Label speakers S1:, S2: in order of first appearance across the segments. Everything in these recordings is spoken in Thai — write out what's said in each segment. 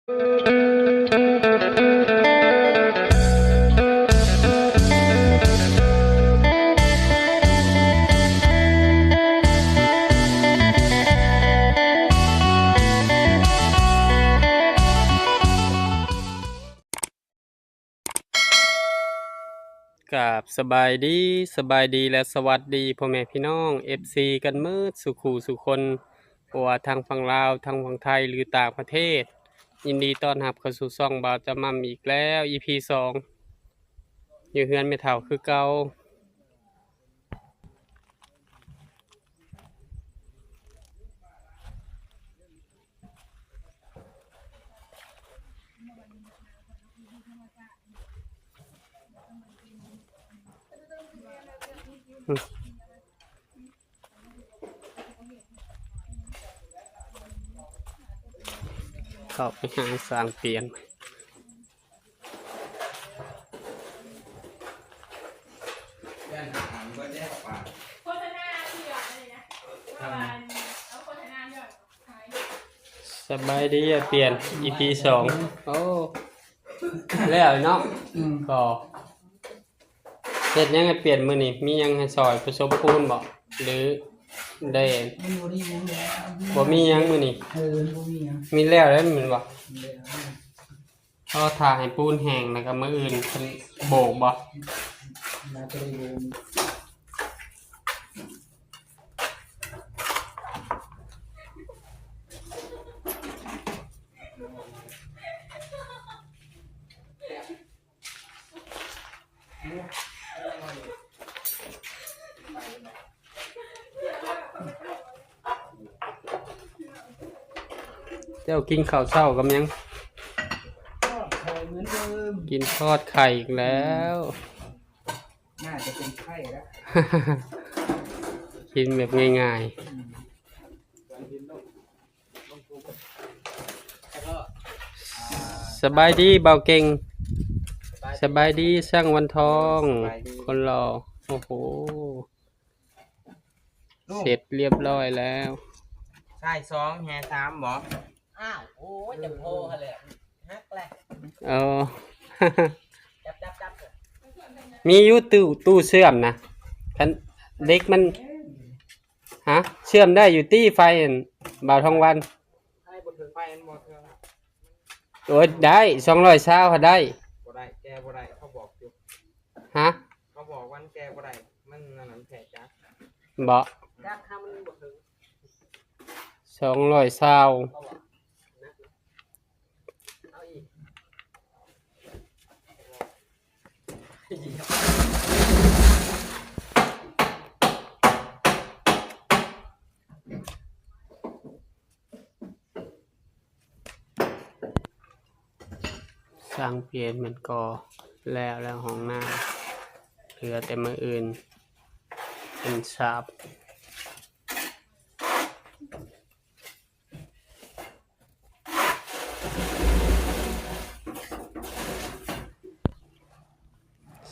S1: กับสบายดีและสวัสดีพ่อแม่พี่น้อง FC กันมืดสุขูสุคนบ่ว่าทางฝั่งลาวทางฝั่งไทยหรือต่างประเทศยินดีต้อนรับเข้าสู่ช่องบ่าวจะมั่มอีกแล้ว EP 2อยู่เฮือนไม่เฒ่าคือเก่าเข้าไปหาสร้างเปลี่ยน
S2: โฆษณาที่หยอดอะไรนะว่าวันเอาโฆษณาหยอดขาย
S1: สบายดีเปลี่ยน EP 2โอ้แล้วเนาะก็เฮ็ดยังให้เปลี่ยนมื้อนี้มียังให้ซอยผสมปูนบ่หรือได้
S3: มันบ่ได้หยังแล้ว
S1: บ่มีหยังมื้อนี้
S3: บ่มีหยัง
S1: มีแล้วแล้วมันบ่
S3: แล้ว
S1: ก็ทาให้ปูนแห้งแล้วก็มื้ออื่นเพิ่นโบกบ่
S3: น่าจะได้รู้
S1: เจ้ากินข้าวเช้ากับหยัง
S3: ก็คอยเหมือนเดิม
S1: กินทอดไข่อีกแล้ว
S3: น่าจะเป็นไข้แล้ว
S1: กินแบบง่ายๆสบายดีเบาเก่งสบายดีสร้างวันทองคนรอโอ้โหเสร็จเรียบร้อยแล้ว
S4: ใช่สองแฮสามบอกอ้าวโอ้ยจะโพกันเลยฮักแหละ
S1: เออ
S4: จับเลย
S1: มีอยู่ตู้เชื่อมนะคันเด็กมันฮะเชื่อมได้อยู่ตี้ไฟอั่นบ่าวทองวัน
S4: ให้บนถึงไฟมันบอกเธอ
S1: โอ้ยได้220ค่ะได้
S4: บ่ได้แกบ่ได้เขาบอกอยู่
S1: ฮะ
S4: เขาบอกวันแกบ่ได้มันนั่นแผลจ้า
S1: บ่
S4: จ้าข้ามันบ่ถึง
S1: 220
S4: เขาบอกเอาอีก
S1: สร้างเปลี่ยนมันก็แล้วห้องน้ำเหลือแต่มื้ออื่นเป็นสาบ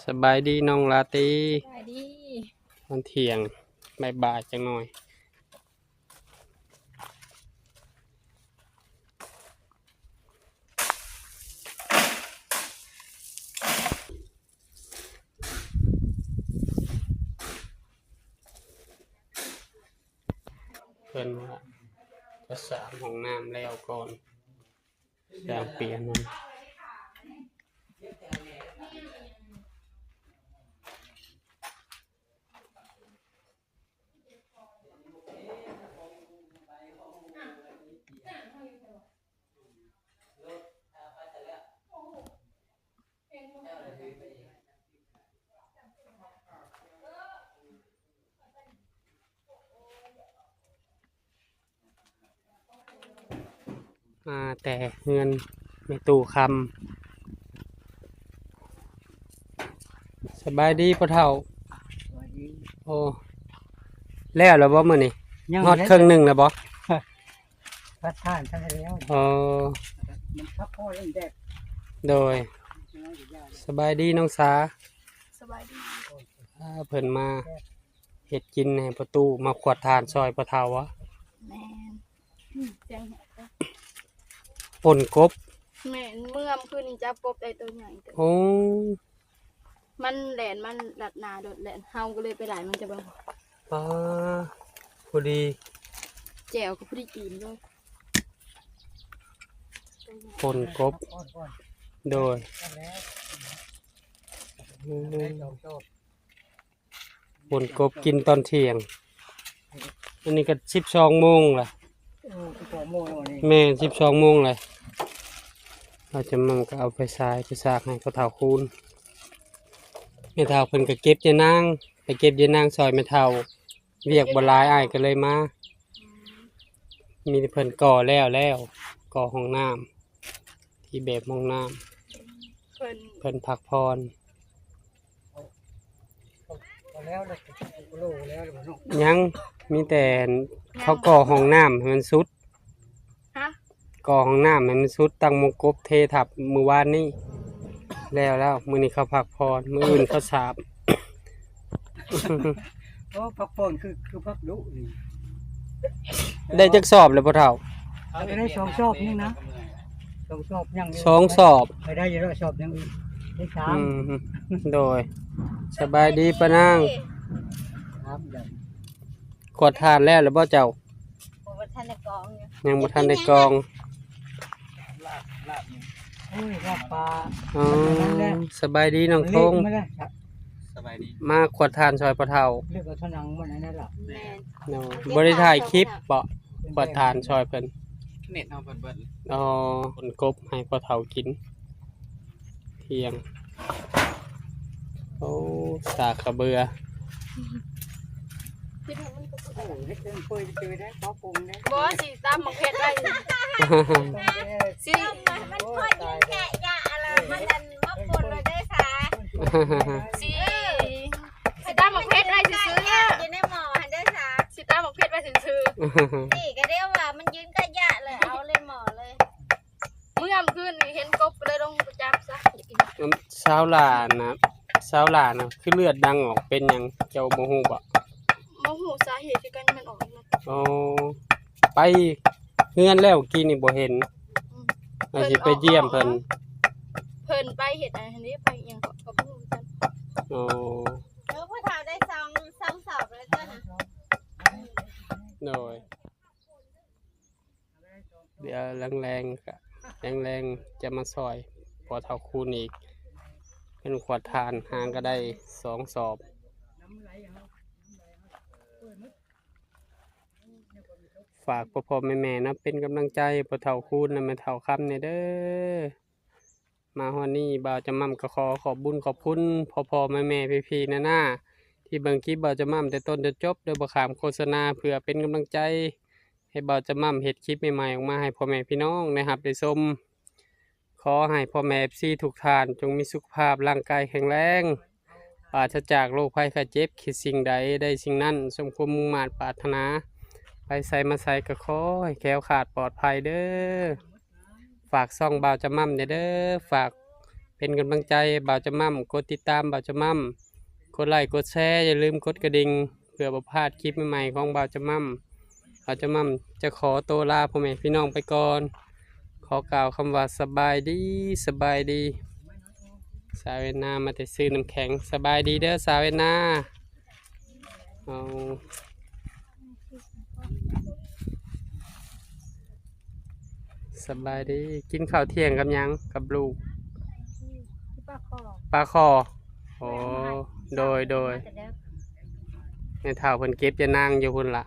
S1: สบายดีน้องลาตรี
S2: ขายดี
S1: ตอนเที่ยงบ่ายๆจังหน่อยเพิ่นว่าจะสร้างห้องน้ำแล้วก่อนสร้างเปลี่ยนมันมาแต่เงินไม่ตู้คำสบายดีพ่อเฒ่า
S3: สวัสดี
S1: โอ้แล้วบ่มื้อนี้ฮอดครึ่งหนึงแล้วบ่
S3: พัดผ่านทั้งแล้ว
S1: อ๋อ
S3: มันพักพ่อเล่นแดด
S1: โดยสบายดีน้องสา
S2: สบายดี
S1: เพิ่นมาเฮ็ดกินให้ประตูมาขวดทานซอยพ่อเฒ่าวะ
S2: แมนเสียงแหบ
S1: ป่นกบ
S5: แม่นเมื่อมขึ้นจับกบได้ตัวใหญ่เด้อ
S1: โอ้
S5: มันแหลนมันหลัดหนาโดดแหลนเฮาก็เลยไปหลายมันจะเบิ่ง
S1: ปลาพอดี
S5: แจ๋วก็พอดีกินเลย
S1: ปนกบ
S3: ก้อนก้อน
S1: โดย
S3: แล้ว
S1: อื
S3: ได้
S1: ม
S3: จบ
S1: ปนกบกินตอนเที่ยง อันนี้ก็12 โมงล่ะ
S3: โอ้ตัวโม่วันนี้
S1: แม่12 โมงเลยเราจะมั่งก็เอาไปสายไปซากให้เขาเฒ่าคูณแม่เฒ่าเพิ่นก็เก็บยานางไปเก็บยานางซอยแม่เฒ่าเรียกบ่หลายอ้ายก็เลยมามีแต่เพิ่นก่อแล้วก่อห้องน้ำที่แบบห้องน้ำ
S5: เพิ่น
S1: เพิ่นพักพร
S3: พอแล้วเลยโลแล้วเลยน้อง
S1: ยังมีแต่เขาก่อห้องน้ำให้มันสุด
S5: ฮะ
S1: ก่อห้องน้ำให้มันสุดตั้งมงกบเททับมื้อวานนี้แล้วมื้อนี้เขาพักพรมื้ออื่นเขาสาบ
S3: โอ้พักผ่อนคือพักดุนี่
S1: ได้จักสอบเลยพ่อเฒ่า
S3: เอาไปได้2 ชอบนี่นะ2 ชอบยัง
S1: 2 สอบ
S3: ไปได้อยู่แล้วชอบยังอีกได้3
S1: อืมโดย สบายดีปะนาง
S3: ครับอย่าง
S1: กดทานแล้วหรือบ่เจ้า
S5: บ่ว่าท่านได้กองอยู่
S1: ยังบ่ทันได้กรอง
S3: โอ้ยรับปลา
S1: อ๋อสบายดีน้องทง
S3: ไม่ได้
S4: สบายดี
S1: มาขวดทานซอยพ่อเฒ่า
S3: เรียกว่าทนังมันนั่นแหละ
S5: แม่น
S1: เนาะบ่ได้ถ่ายคลิปบ่ขวดทานซอยเพิ่น
S4: เน็ตเอาเบิด
S1: อ๋อผลกบให้พ่อเฒ่ากิน เที่ยง โอ้สากกระเบือ
S5: คิดว่ามันก็
S3: โอ้ยเดินเปยเจอได้ขอปรุงได้
S5: บ่สิตามหมักเผ็ดได้สิ
S3: มันค่อยยิงแกะ
S5: สิสิตามหมักเผ็ดได้ซื่อๆ
S6: อยู่ในหมอหันได้สา
S5: สิตามหมักเผ็ดไว้ซื่อ
S6: นี่ก็เรียกว่ามันยืนก็ยะเลยเอาเลยหมอเลย
S5: ๆเมื่อมขึ้นนี่เห็นกบก็เลยลงประจำซะอยากกิน
S1: สาวหลานนะสาวหลานนะคือเลือดดังออกเป็นหยังเจ้าโมโหบ่
S5: บ่ฮู้สาเหตุคือกันมันออกมา
S1: อ๋อไปเฮือนแล้วกินนี่บ่เห็นอาจสิไปเยี่ยมเพิ่น
S5: เพิ่นไปเฮ็ดอันนี้ไปอิหยังก็บ่รู้กัน
S1: อ๋อ
S6: ผู้เฒ่าได้ซองสอบแล้วก็นะ
S1: โดยเดี๋ยวแรงๆก็แรงๆจะมาซอยพอเท่าคูณอีก เป็นขวดทานหางก็ได้2 สอบ ฝากพ่อๆแม่ๆนะเป็นกำลังใจพอเท่าคูณนะแม่เท่าคำเนี่ยเด้อมาฮอดนี้บ่าวจะมั่มก็ขอบบุญขอบคุณพ่อๆแม่ๆพี่ๆนะ ที่เบิ่งคลิปบ่าวจะมั่มแต่ต้นจนจบโดยบ่ขามโฆษณาเพื่อเป็นกำลังใจ ให้บ่าวจะมั่มเฮ็ดคลิปใหม่ๆออกมาให้พ่อแม่พี่น้องนะครับได้ชมขอให้พ่อแม่ FC ทุกท่านจงมีสุขภาพร่างกายแข็งแรงปราศจากโรคภัยไข้เจ็บคิดสิ่งใดได้สิ่งนั้นสมความมุ่งมั่นปรารถนาไปใส่มาใส่ก็ขอให้แคล้วขาดปลอดภัยเด้อฝากซ่องบ่าวจะมั่มเด้อฝากเป็นกำลังใจบ่าวจะมั่มกดติดตามบ่าวจะมั่ม กดไลค์กดแชร์อย่าลืมกดกระดิ่งเพื่อบ่พลาดคลิปใหม่ๆของบ่าวจะมั่มบ่าวจะมั่มจะขอตัวลาพ่อแม่พี่น้องไปก่อน ขอกล่าวคำว่าสบายดีสบายดีสาวเวนามาแต่ซื้อน้ำแข็งสบายดีเด้อสาวเวนาเอาสบายดีกินข้าวเที่ยงกับหยังกับลูก
S5: ป้าขอ
S1: ปลาคอโอ้โดยแม่เฒ่าเพิ่นเก็บจะนั่งอยู่พุ่นล่ะ